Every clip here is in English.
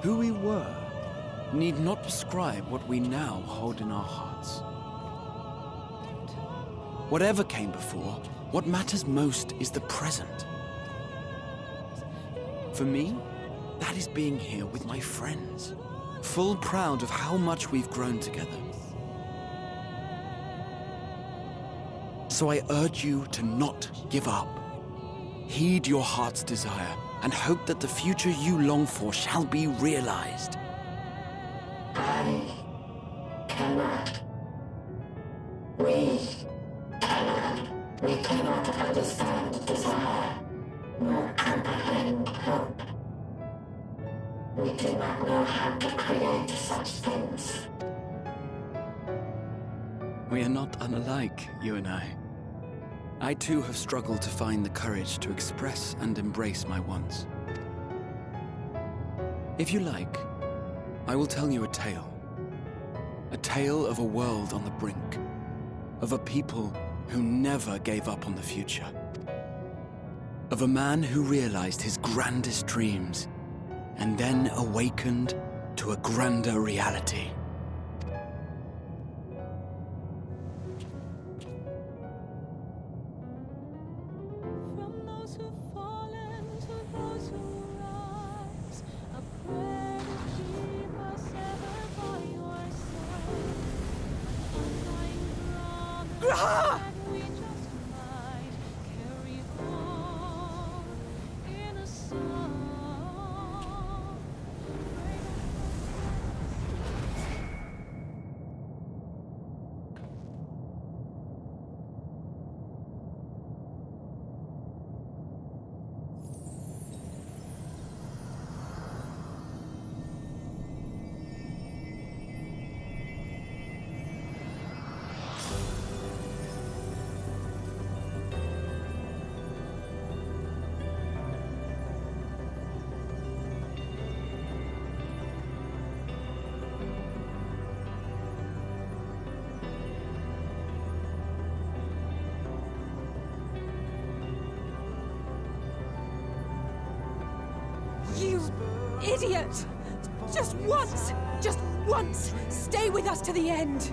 Who we were need not describe what we now hold in our hearts. Whatever came before, what matters most is the present. For me, that is being here with my friends, full proud of how much we've grown together. So I urge you to not give up. Heed your heart's desire and hope that the future you long for shall be realized. I cannot. We cannot. We cannot understand desire, nor comprehend hope. We do not know how to create such things. We are not unalike, you and I. I too have struggled to find the courage to express and embrace my wants. If you like, I will tell you a tale. A tale of a world on the brink, of a people who never gave up on the future, of a man who realized his grandest dreams and then awakened to a grander reality. You idiot! Just once, stay with us to the end!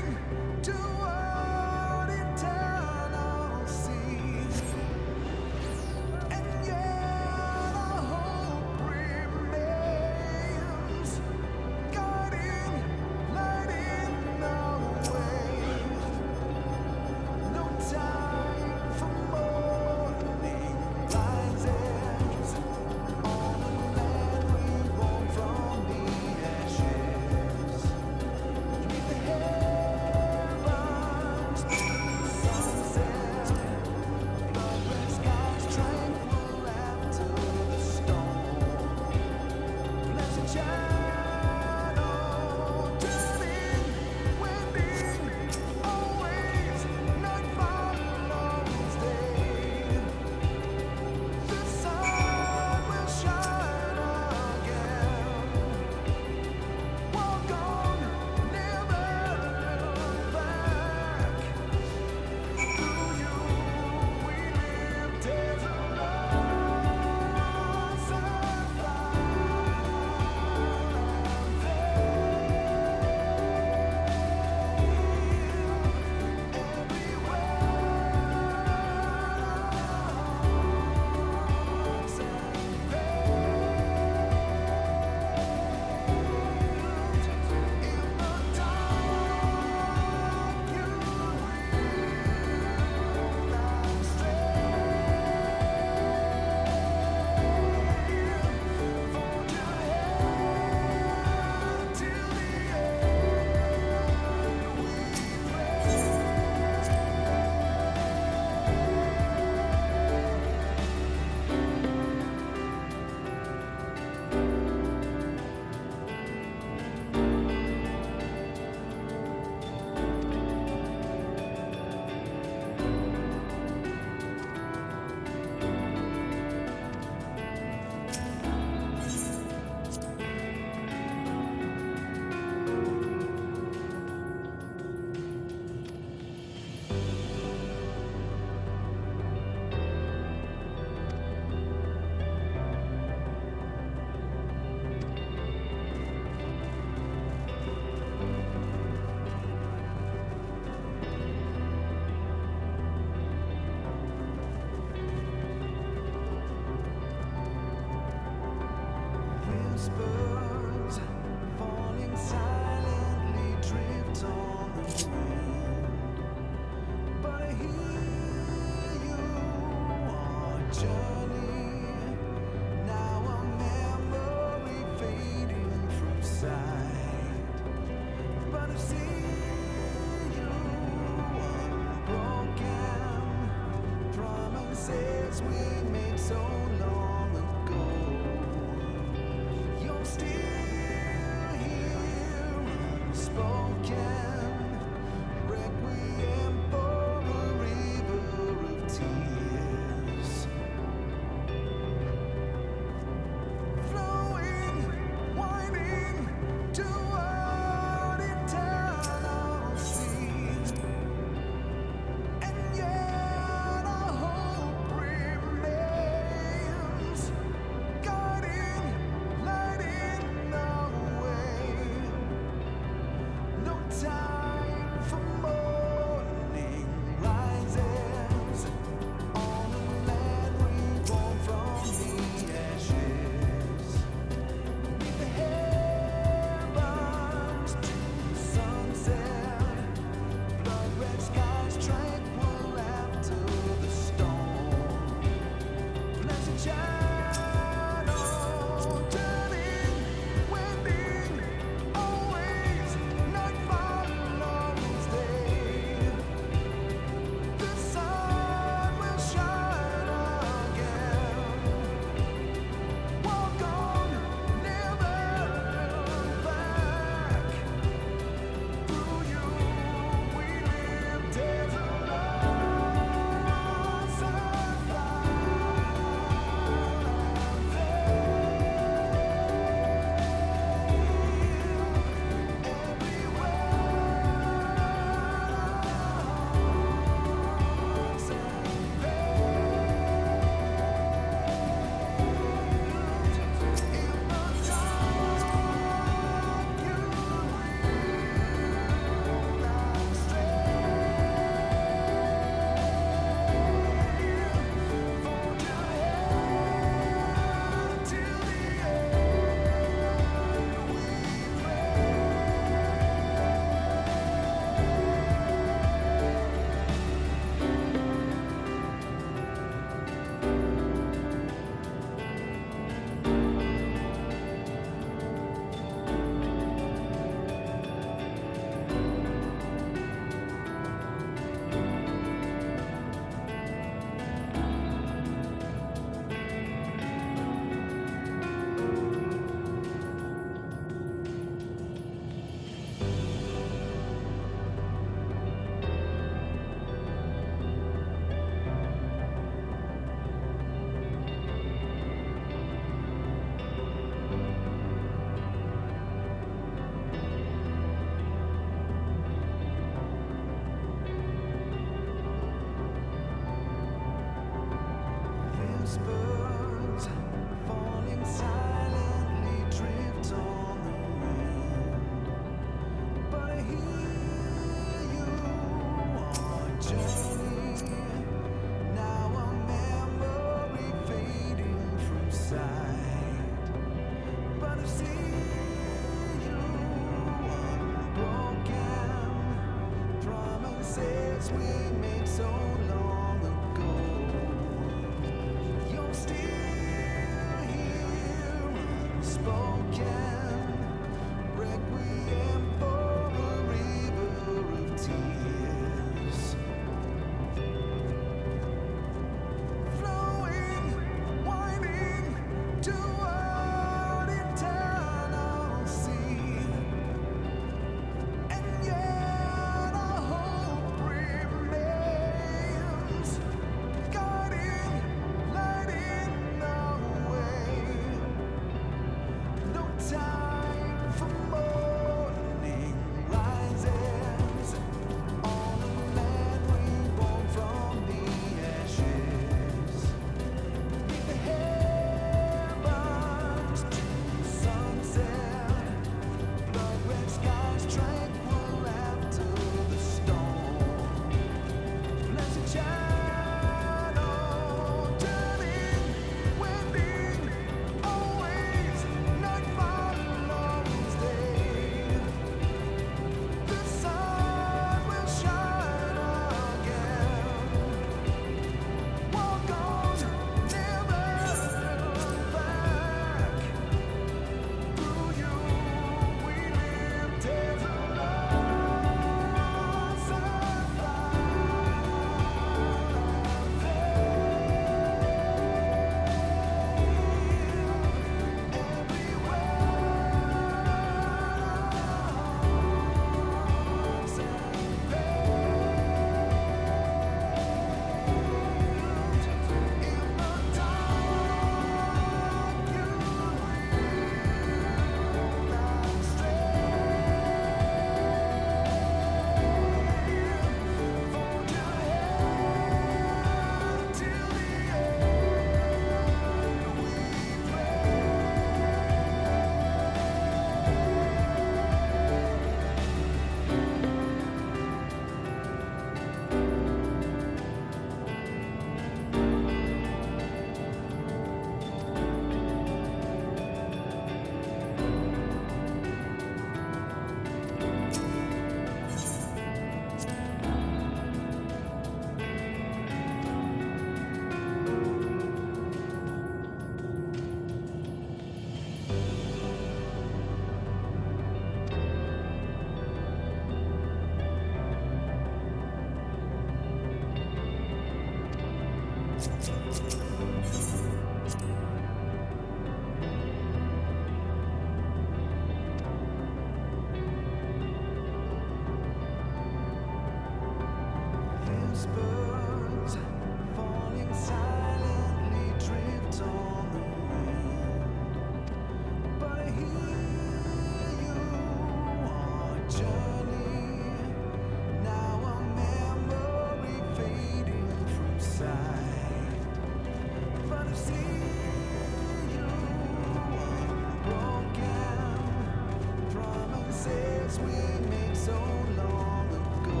we made so long ago.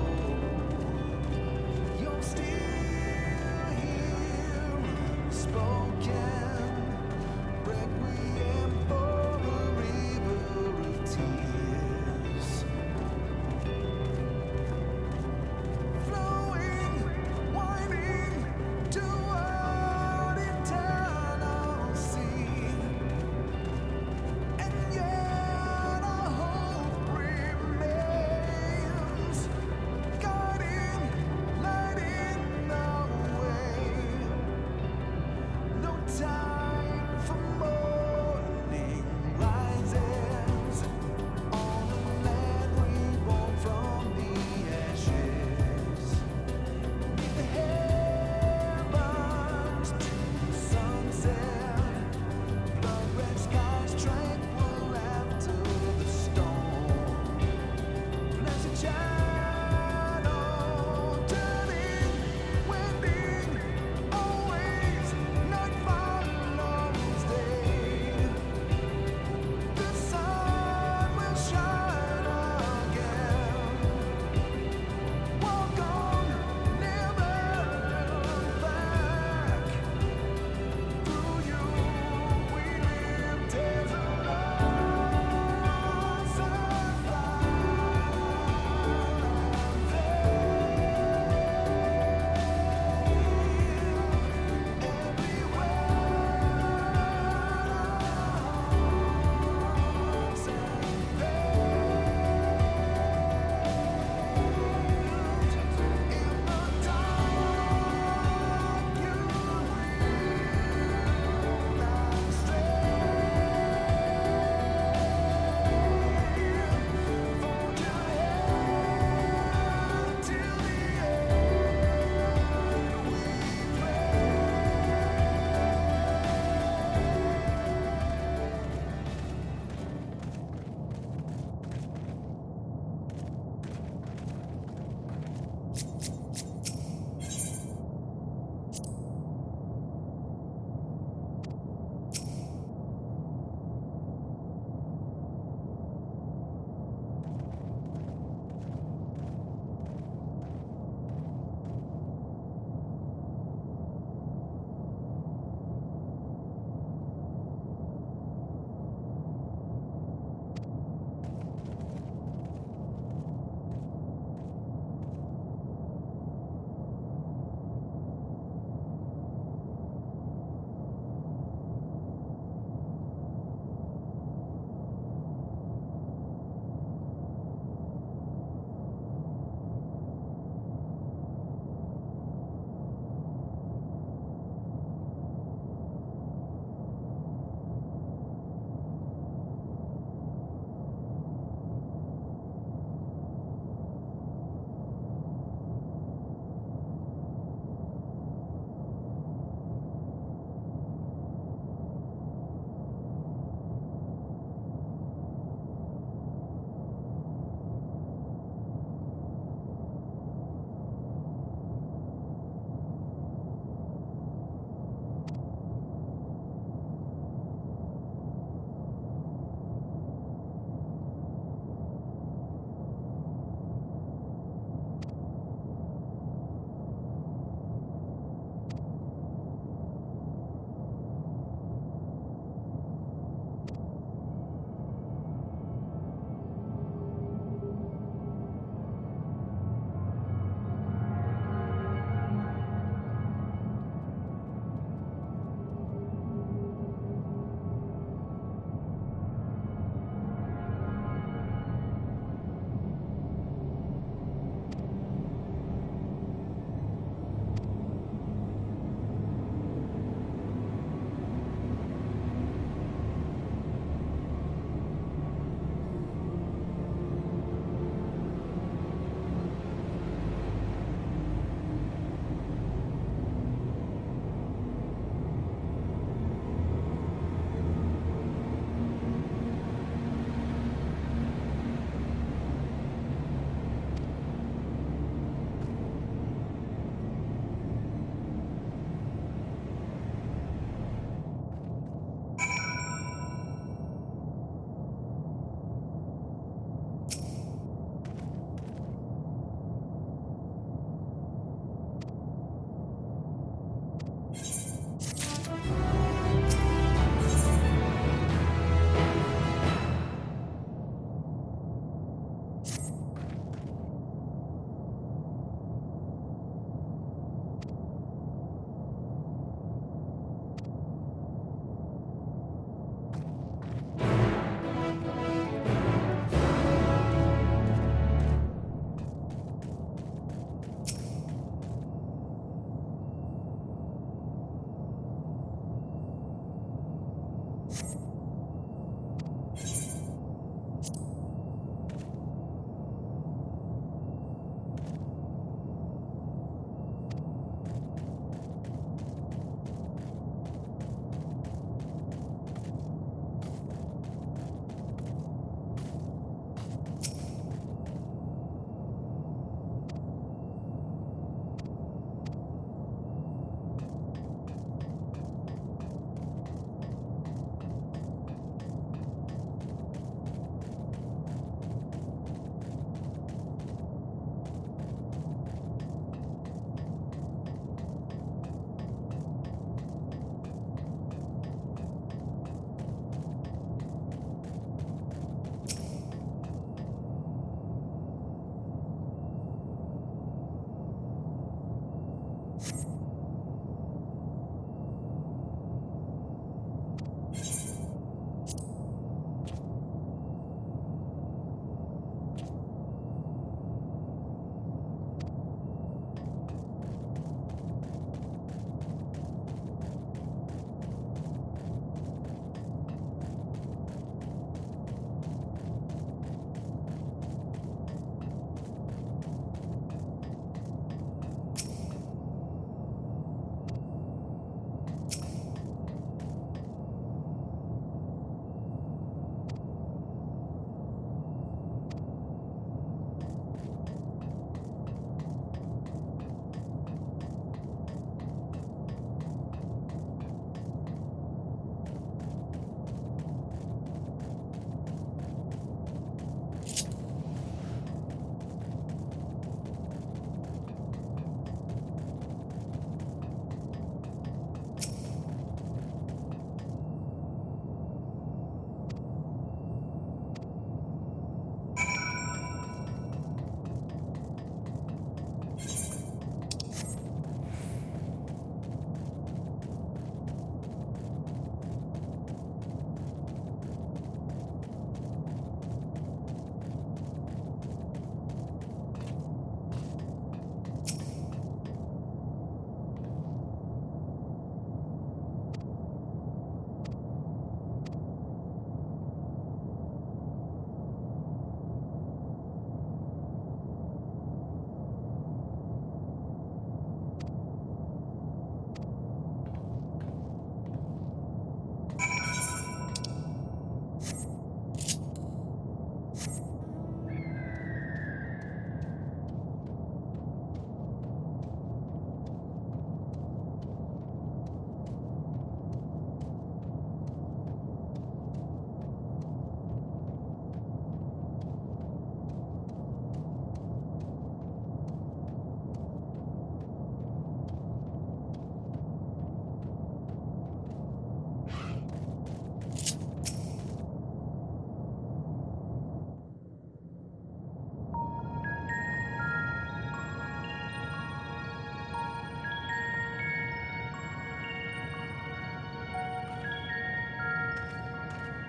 You're still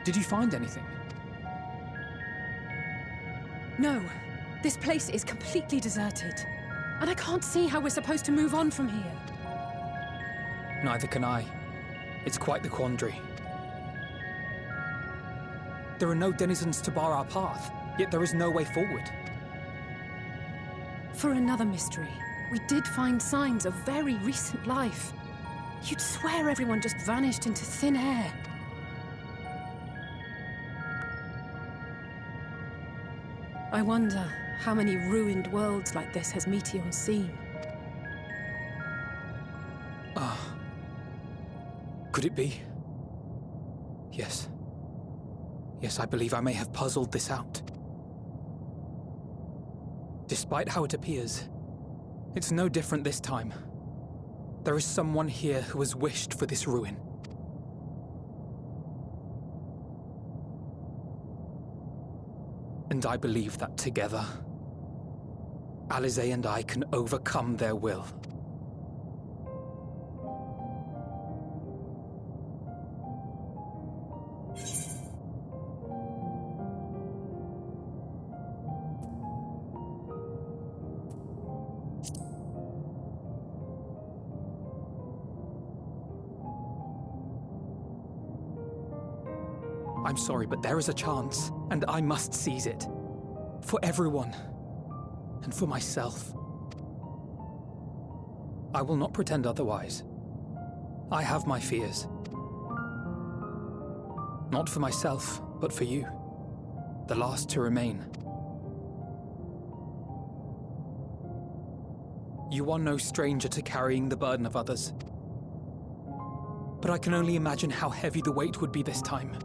Did you find anything? No. This place is completely deserted. And I can't see how we're supposed to move on from here. Neither can I. It's quite the quandary. There are no denizens to bar our path, yet there is no way forward. For another mystery, we did find signs of very recent life. You'd swear everyone just vanished into thin air. I wonder how many ruined worlds like this has Meteor seen. Could it be? Yes. Yes, I believe I may have puzzled this out. Despite how it appears, it's no different this time. There is someone here who has wished for this ruin. And I believe that together, Alize and I can overcome their will. I'm sorry, but there is a chance, and I must seize it. For everyone, and for myself. I will not pretend otherwise. I have my fears. Not for myself, but for you, the last to remain. You are no stranger to carrying the burden of others. But I can only imagine how heavy the weight would be this time.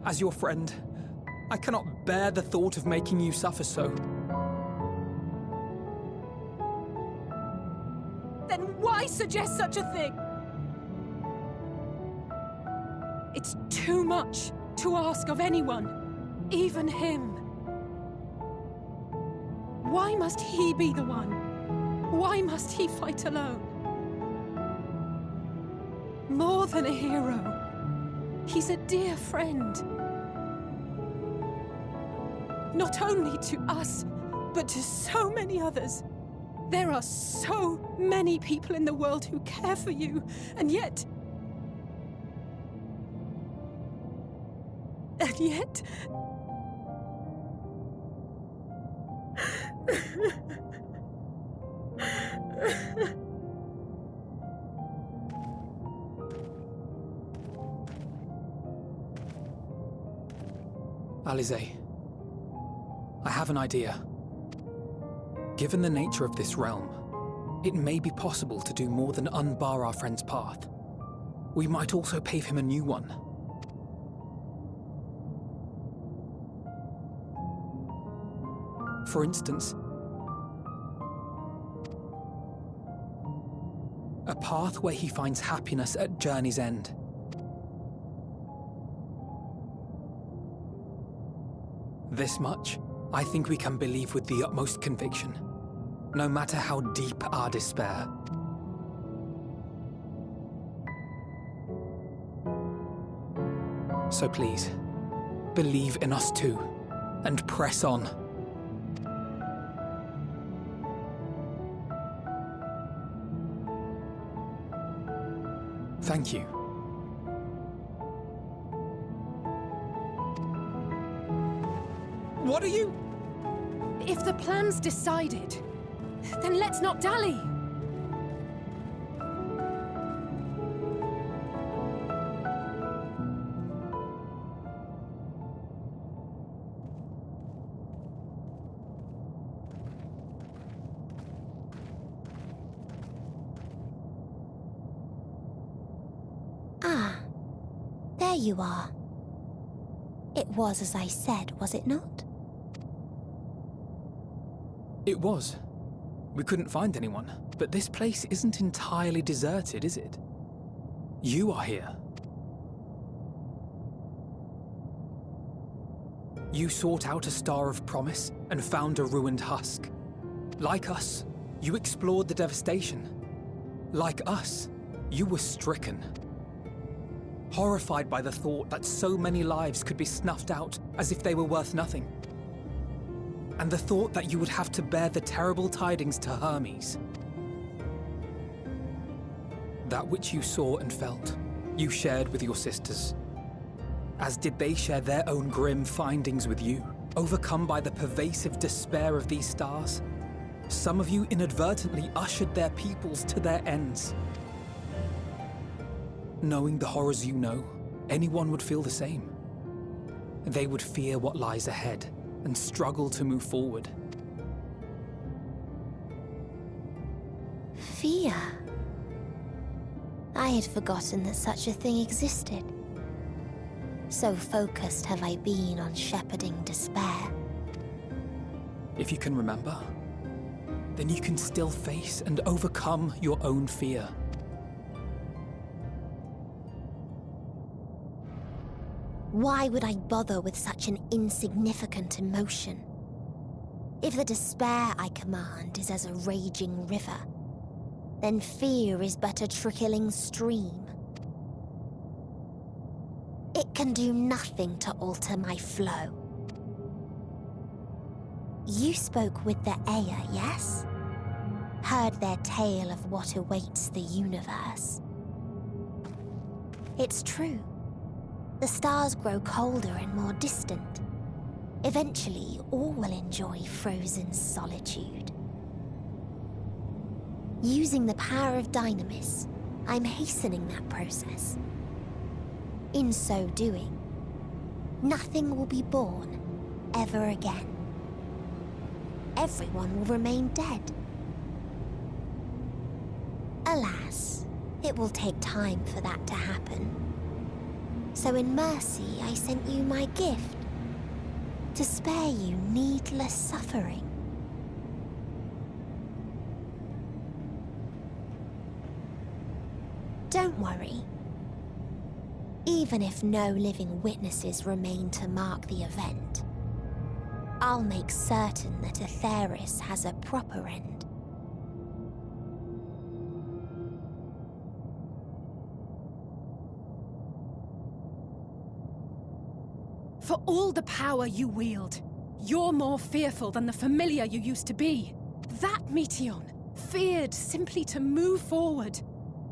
As your friend, I cannot bear the thought of making you suffer so. Then why suggest such a thing? It's too much to ask of anyone, even him. Why must he be the one? Why must he fight alone? More than a hero, he's a dear friend. Not only to us, but to so many others. There are so many people in the world who care for you, and yet... Alize, I have an idea. Given the nature of this realm, it may be possible to do more than unbar our friend's path. We might also pave him a new one. For instance, a path where he finds happiness at journey's end. This much, I think we can believe with the utmost conviction, no matter how deep our despair. So please, believe in us too, and press on. Thank you. What are you? If the plan's decided, then let's not dally. Ah, there you are. It was as I said, was it not? It was. We couldn't find anyone, but this place isn't entirely deserted, is it? You are here. You sought out a star of promise and found a ruined husk. Like us, you explored the devastation. Like us, you were stricken. horrified by the thought that so many lives could be snuffed out as if they were worth nothing. And the thought that you would have to bear the terrible tidings to Hermes. That which you saw and felt, you shared with your sisters. As did they share their own grim findings with you, overcome by the pervasive despair of these stars. Some of you inadvertently ushered their peoples to their ends. Knowing the horrors you know, anyone would feel the same. They would fear what lies ahead and struggle to move forward. Fear? I had forgotten that such a thing existed. So focused have I been on shepherding despair. If you can remember, then you can still face and overcome your own fear. Why would I bother with such an insignificant emotion? If the despair I command is as a raging river, then fear is but a trickling stream. It can do nothing to alter my flow. You spoke with the Aya, yes? Heard their tale of what awaits the universe. It's true. The stars grow colder and more distant. Eventually, all will enjoy frozen solitude. Using the power of Dynamis, I'm hastening that process. In so doing, nothing will be born ever again. Everyone will remain dead. Alas, it will take time for that to happen. So in mercy, I sent you my gift, to spare you needless suffering. Don't worry. Even if no living witnesses remain to mark the event, I'll make certain that Atheris has a proper end. For all the power you wield, you're more fearful than the familiar you used to be. That Meteion feared simply to move forward.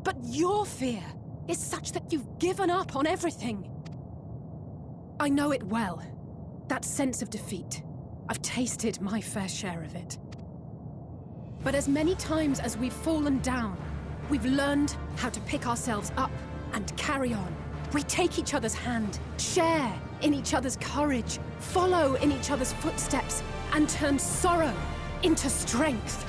But your fear is such that you've given up on everything. I know it well. That sense of defeat. I've tasted my fair share of it. But as many times as we've fallen down, we've learned how to pick ourselves up and carry on. We take each other's hand, share in each other's courage, follow in each other's footsteps, and turn sorrow into strength.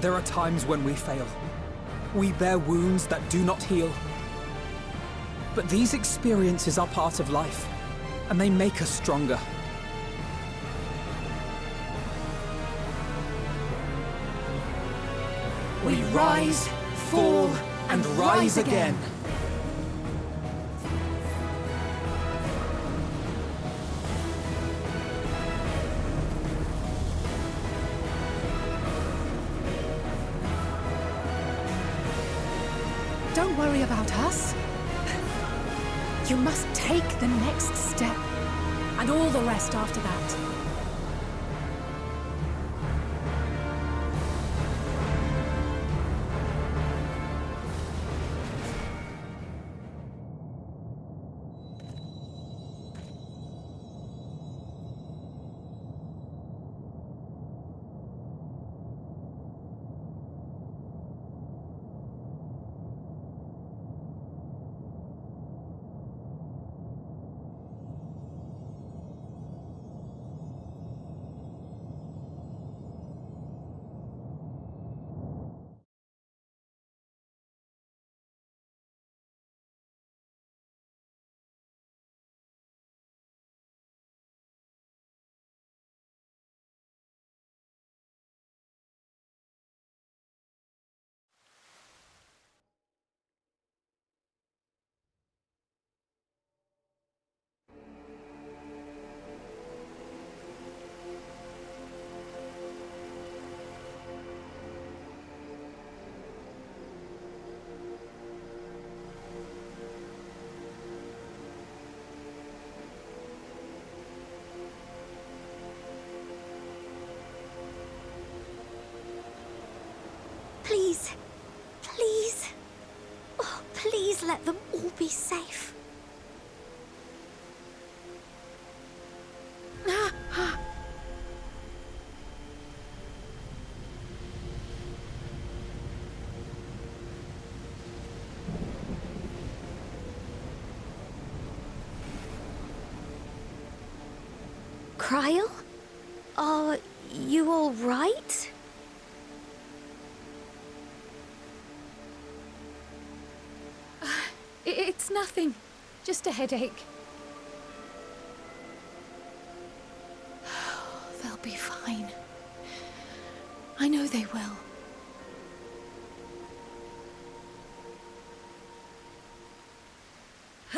There are times when we fail. We bear wounds that do not heal. But these experiences are part of life, and they make us stronger. We rise, fall, and rise again. Don't worry about us. You must take the next step, and all the rest after that. let them all be safe. Cryle? Are you all right? It's nothing. Just a headache. They'll be fine. I know they will.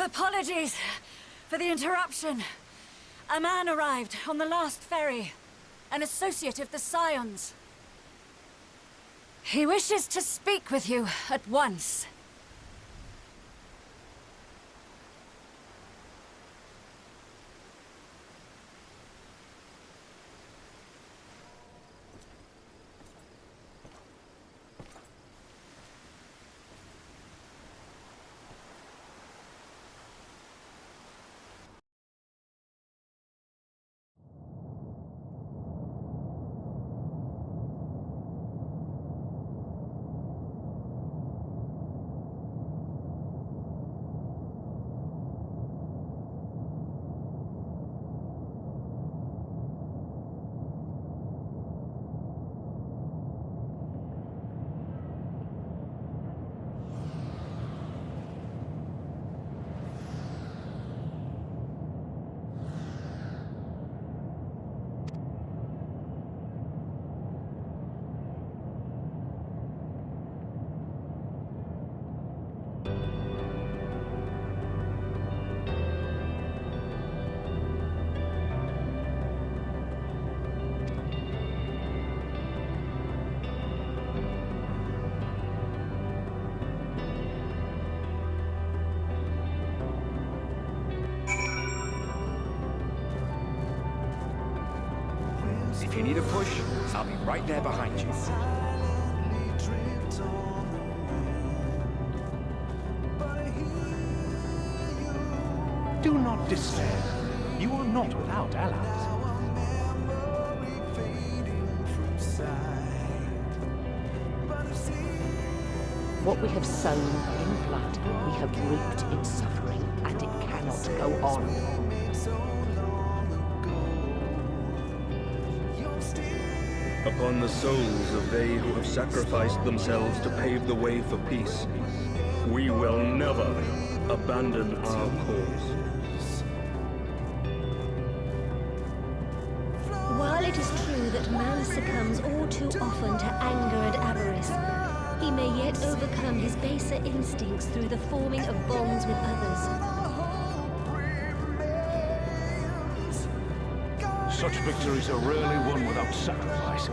Apologies for the interruption. A man arrived on the last ferry. An associate of the Scions. He wishes to speak with you at once. If you need a push, I'll be right there behind you. Do not despair. You are not without allies. What we have sown in blood, we have reaped in suffering, and it cannot go on. Upon the souls of they who have sacrificed themselves to pave the way for peace, we will never abandon our cause. While it is true that man succumbs all too often to anger and avarice, he may yet overcome his baser instincts through the forming of bonds with others. Such victories are rarely won without sacrifice,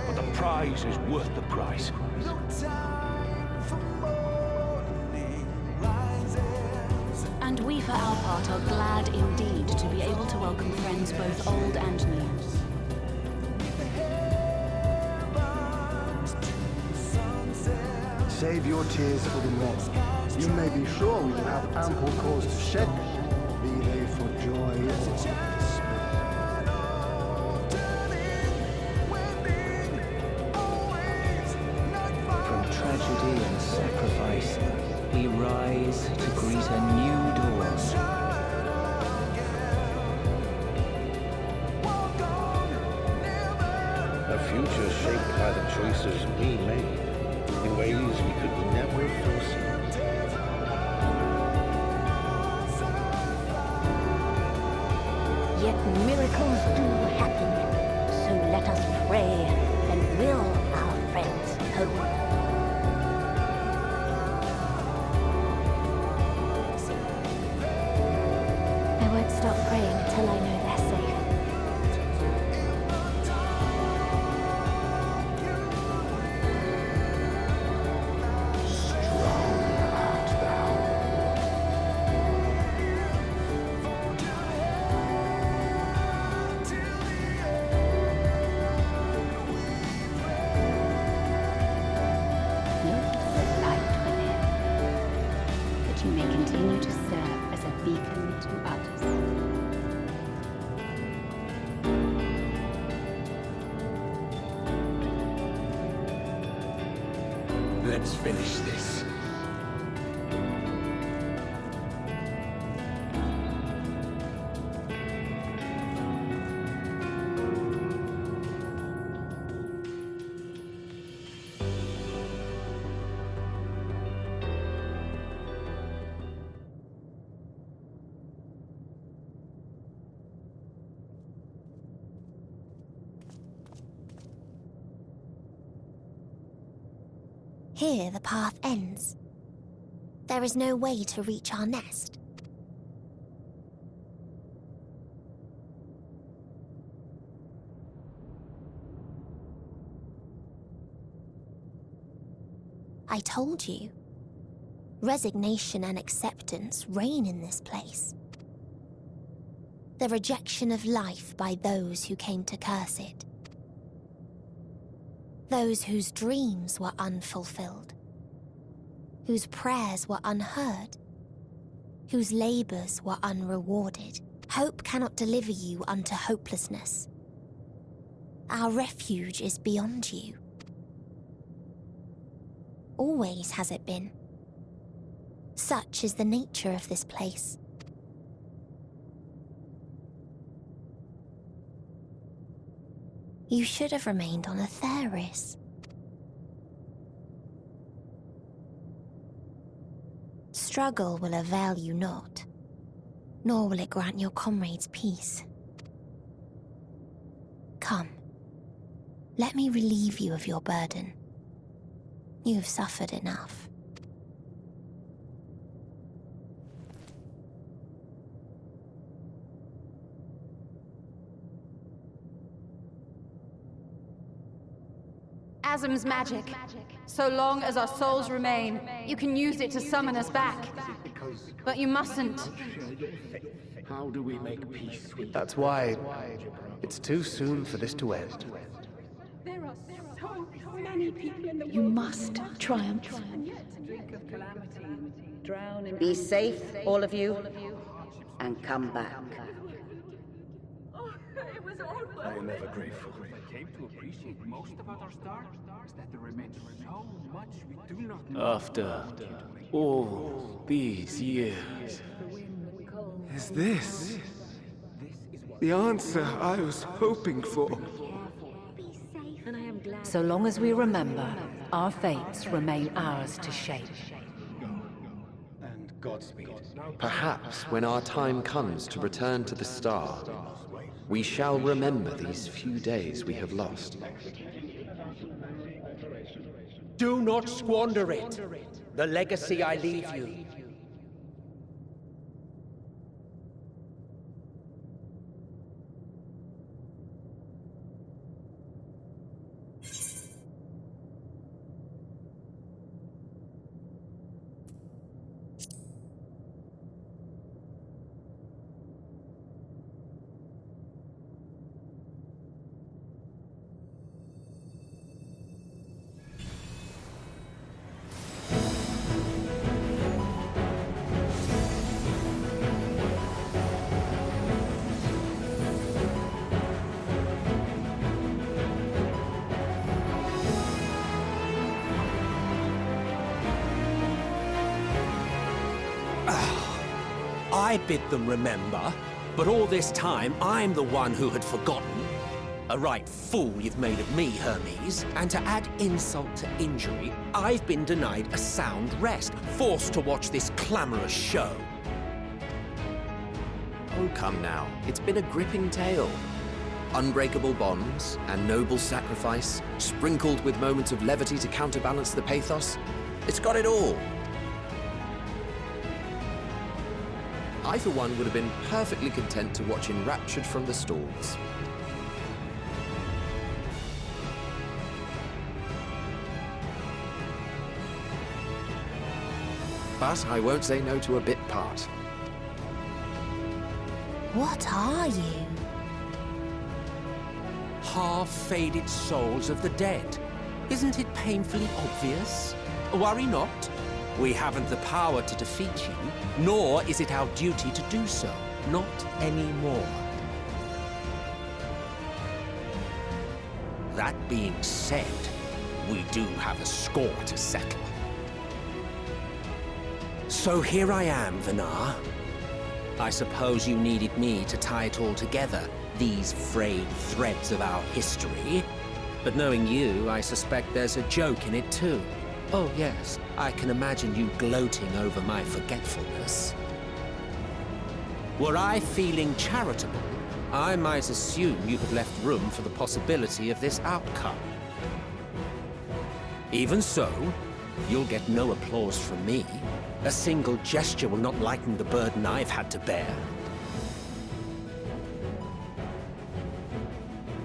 but the prize is worth the price. And we, for our part, are glad indeed to be able to welcome friends both old and new. Save your tears for the morrow. You may be sure we will have ample cause to shed them, be they for joy or despair. Tragedy and sacrifice, we rise to greet a new dawn. A future shaped by the choices we made in ways we could never foresee. Yet miracles do happen, so let us pray and will our friends home. Stop praying until I know they're safe. Strong art thou. Note the light within, that you Let's finish this. Here the path ends. There is no way to reach our nest. I told you. Resignation and acceptance reign in this place. The rejection of life by those who came to curse it. Those whose dreams were unfulfilled, whose prayers were unheard, whose labors were unrewarded. Hope cannot deliver you unto hopelessness. Our refuge is beyond you. Always has it been. Such is the nature of this place. You should have remained on Atheris. Struggle will avail you not, nor will it grant your comrades peace. Come, let me relieve you of your burden. You have suffered enough. Azim's magic. So long as our souls remain, you can use it to summon us back. But you mustn't. How do we make peace with... That's why it's too soon for this to end. There are so many people in the world. You must triumph. Be safe, all of you, and come back. I am ever grateful. I came to appreciate most about our star is that there remains so much we do not know. After all these years, is this the answer I was hoping for? So long as we remember, our fates remain ours to shape. And Godspeed. Perhaps when our time comes to return to the star, we shall remember these few days we have lost. Do not squander it. The legacy I leave you. I bid them remember, but all this time I'm the one who had forgotten. A right fool you've made of me, Hermes. And to add insult to injury, I've been denied a sound rest, forced to watch this clamorous show. Oh, come now. It's been a gripping tale. Unbreakable bonds and noble sacrifice, sprinkled with moments of levity to counterbalance the pathos. It's got it all. I, for one, would have been perfectly content to watch enraptured from the stalls. But I won't say no to a bit part. What are you? Half-faded souls of the dead. Isn't it painfully obvious? Worry not. We haven't the power to defeat you, nor is it our duty to do so. Not anymore. That being said, we do have a score to settle. So here I am, Vinar. I suppose you needed me to tie it all together, these frayed threads of our history. But knowing you, I suspect there's a joke in it too. Oh yes, I can imagine you gloating over my forgetfulness. Were I feeling charitable, I might assume you had left room for the possibility of this outcome. Even so, you'll get no applause from me. A single gesture will not lighten the burden I've had to bear.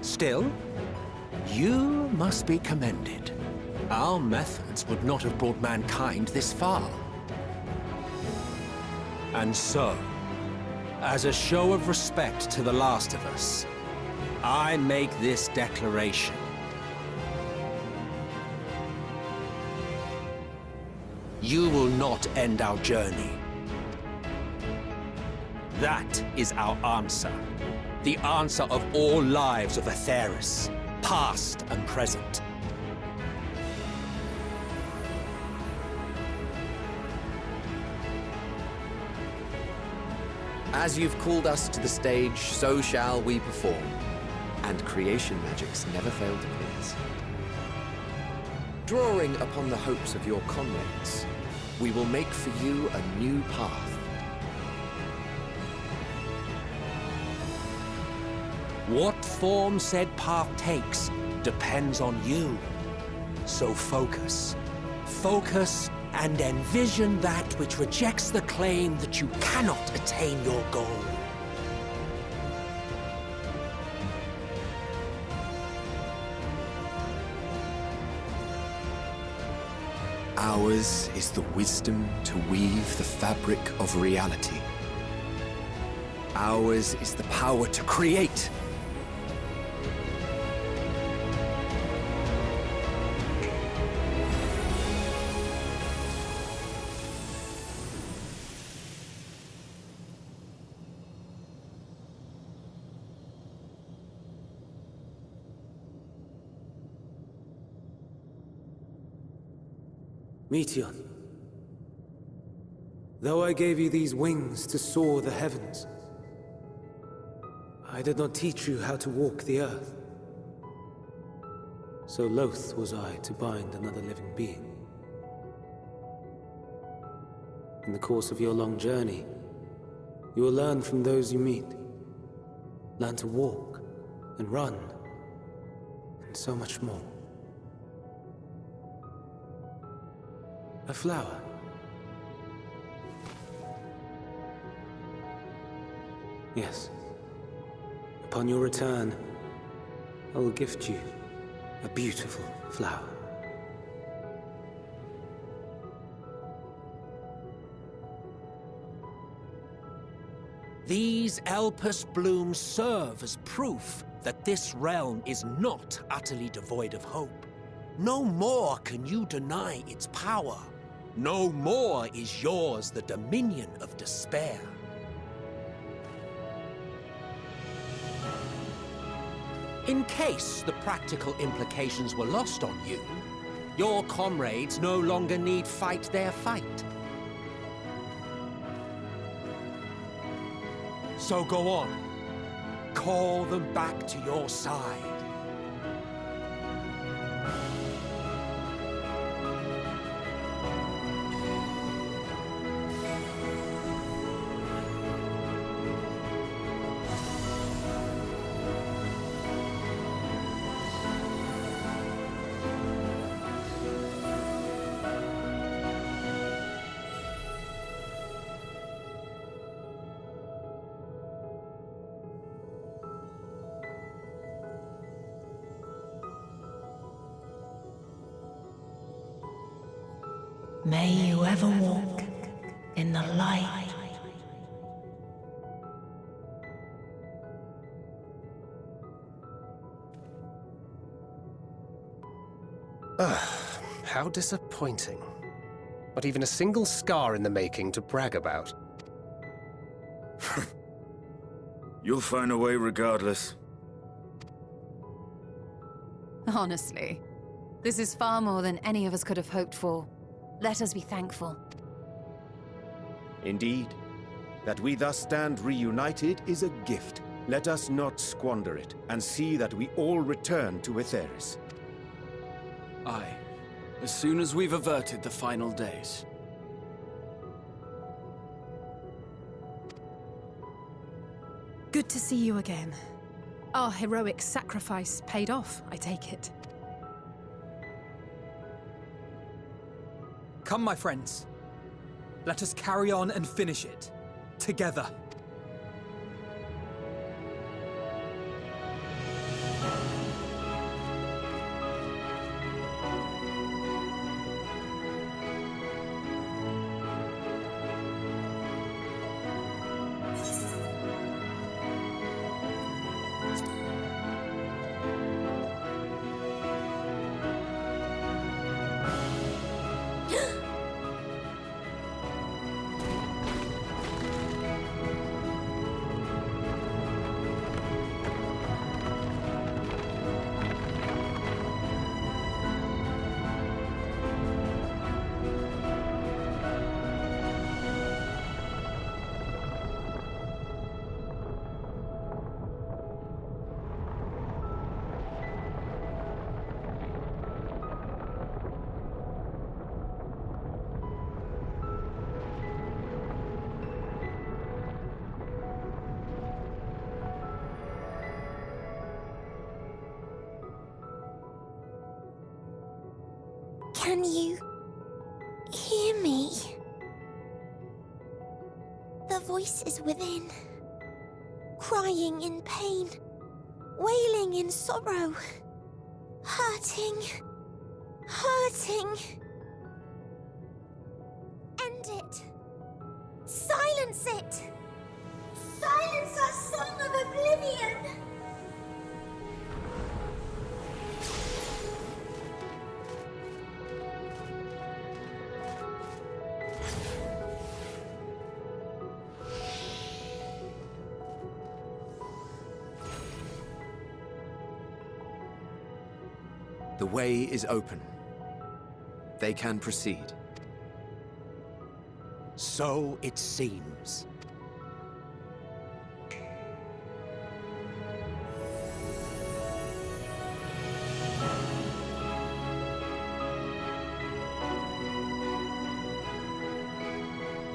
Still, you must be commended. Our methods would not have brought mankind this far. And so, as a show of respect to the last of us, I make this declaration. You will not end our journey. That is our answer. The answer of all lives of Atheris, past and present. As you've called us to the stage, so shall we perform. And creation magics never fail to please. Drawing upon the hopes of your comrades, we will make for you a new path. What form said path takes depends on you. So focus. Focus and envision that which rejects the claim that you cannot attain your goal. Ours is the wisdom to weave the fabric of reality. Ours is the power to create. Meteion, though I gave you these wings to soar the heavens, I did not teach you how to walk the earth. So loath was I to bind another living being. In the course of your long journey, you will learn from those you meet. Learn to walk and run, and so much more. A flower. Yes. Upon your return, I will gift you a beautiful flower. These Elpis blooms serve as proof that this realm is not utterly devoid of hope. No more can you deny its power. No more is yours the dominion of despair. In case the practical implications were lost on you, your comrades no longer need fight their fight. So go on. Call them back to your side. May you ever walk in the light. How disappointing. Not even a single scar in the making to brag about. You'll find a way regardless. Honestly, This is far more than any of us could have hoped for. Let us be thankful. Indeed. That we thus stand reunited is a gift. Let us not squander it, and see that we all return to Etheris. Aye. As soon as we've averted the final days. Good to see you again. Our heroic sacrifice paid off, I take it. Come, my friends. Let us carry on and finish it. Together. Can you hear me? The voice is within, crying in pain, wailing in sorrow, hurting, hurting. End it. Silence it. Silence our song of oblivion. The way is open. They can proceed. So it seems.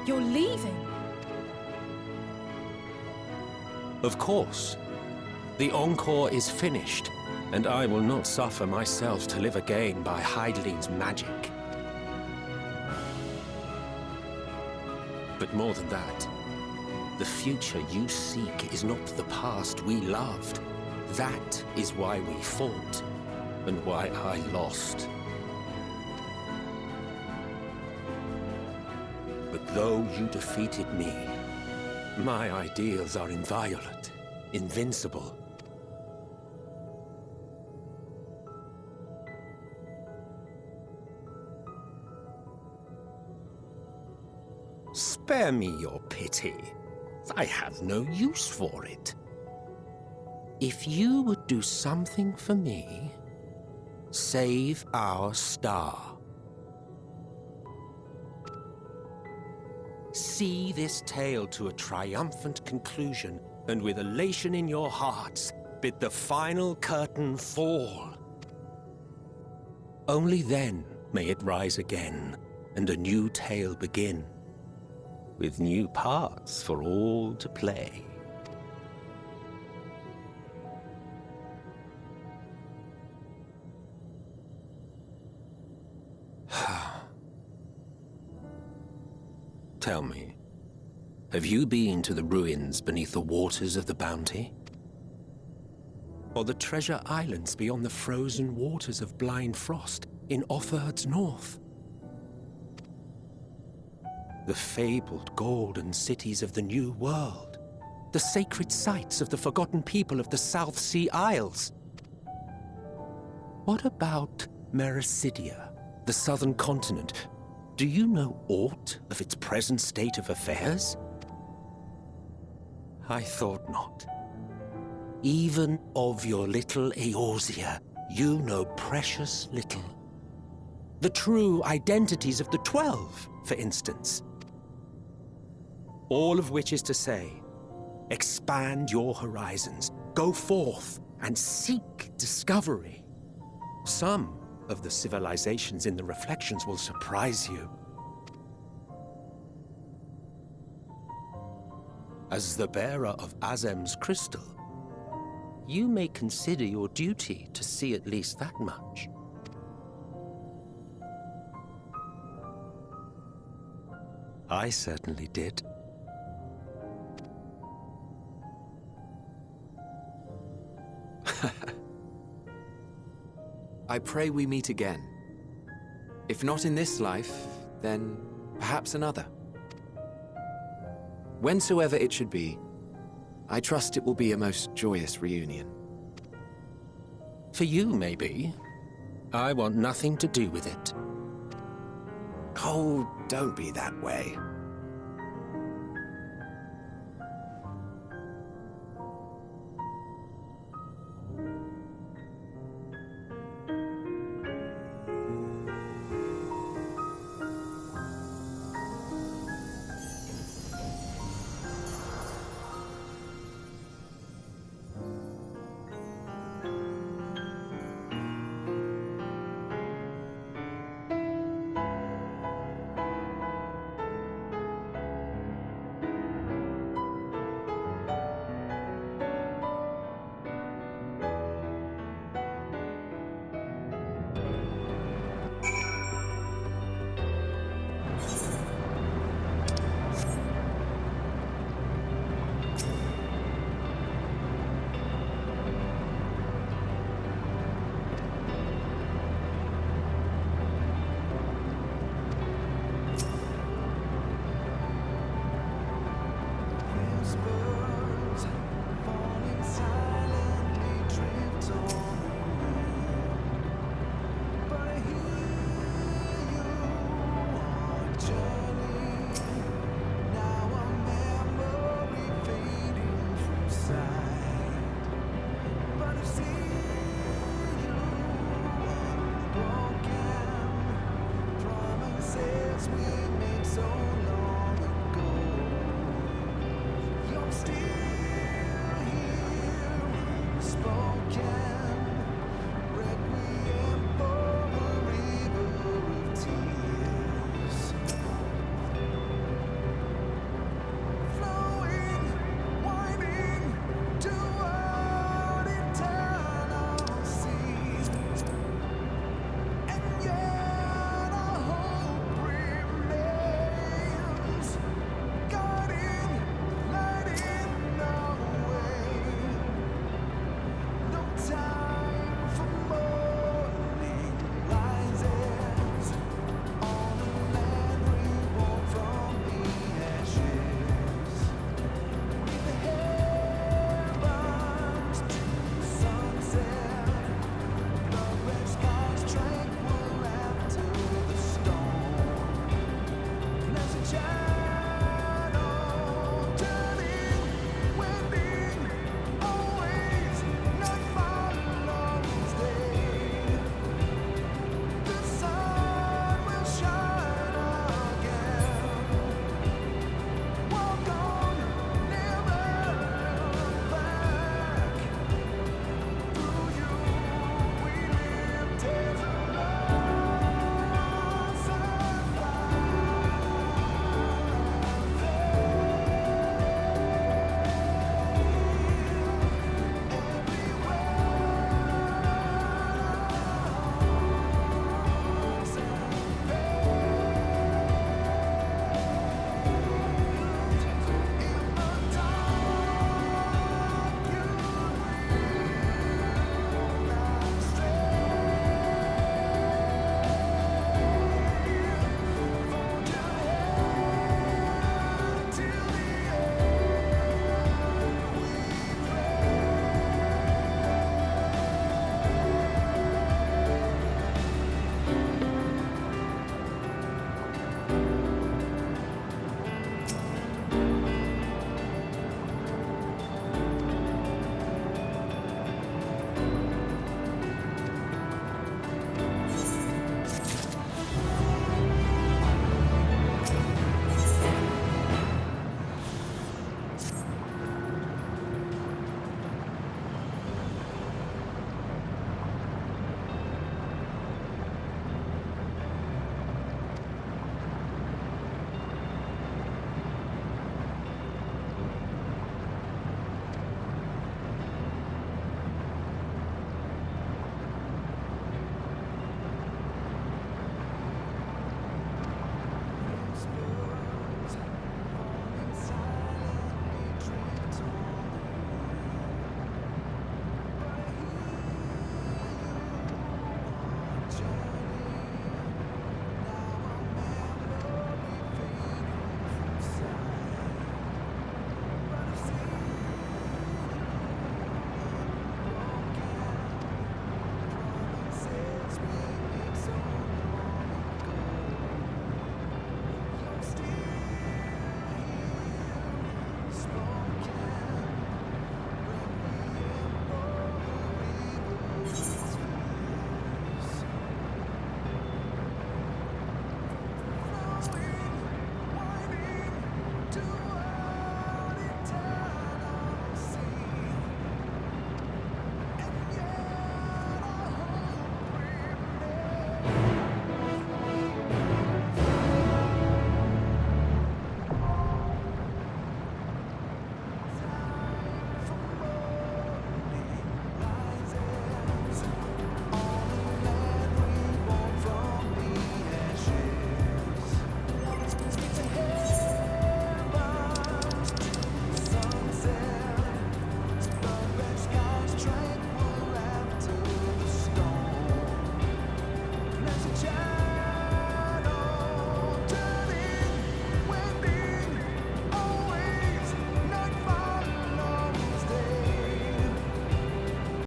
You're leaving? Of course. The encore is finished, and I will not suffer myself to live again by Heideling's magic. But more than that, the future you seek is not the past we loved. That is why we fought, and why I lost. But though you defeated me, my ideals are inviolate, invincible. Spare me your pity. I have no use for it. If you would do something for me, save our star. See this tale to a triumphant conclusion, and with elation in your hearts, bid the final curtain fall. Only then may it rise again, and a new tale begin, with new parts for all to play. Tell me, have you been to the ruins beneath the waters of the Bounty? Or the treasure islands beyond the frozen waters of Blind Frost in Offerd's north? The fabled golden cities of the New World, the sacred sites of the forgotten people of the South Sea Isles? What about Mericidia, the southern continent? Do you know aught of its present state of affairs? I thought not. Even of your little Eorzea, you know precious little. The true identities of the 12, for instance. All of which is to say, expand your horizons, go forth and seek discovery. Some of the civilizations in the reflections will surprise you. As the bearer of Azem's crystal, you may consider your duty to see at least that much. I certainly did. I pray we meet again. If not in this life, then perhaps another. Whensoever it should be, I trust it will be a most joyous reunion. For you, maybe. I want nothing to do with it. Oh, don't be that way.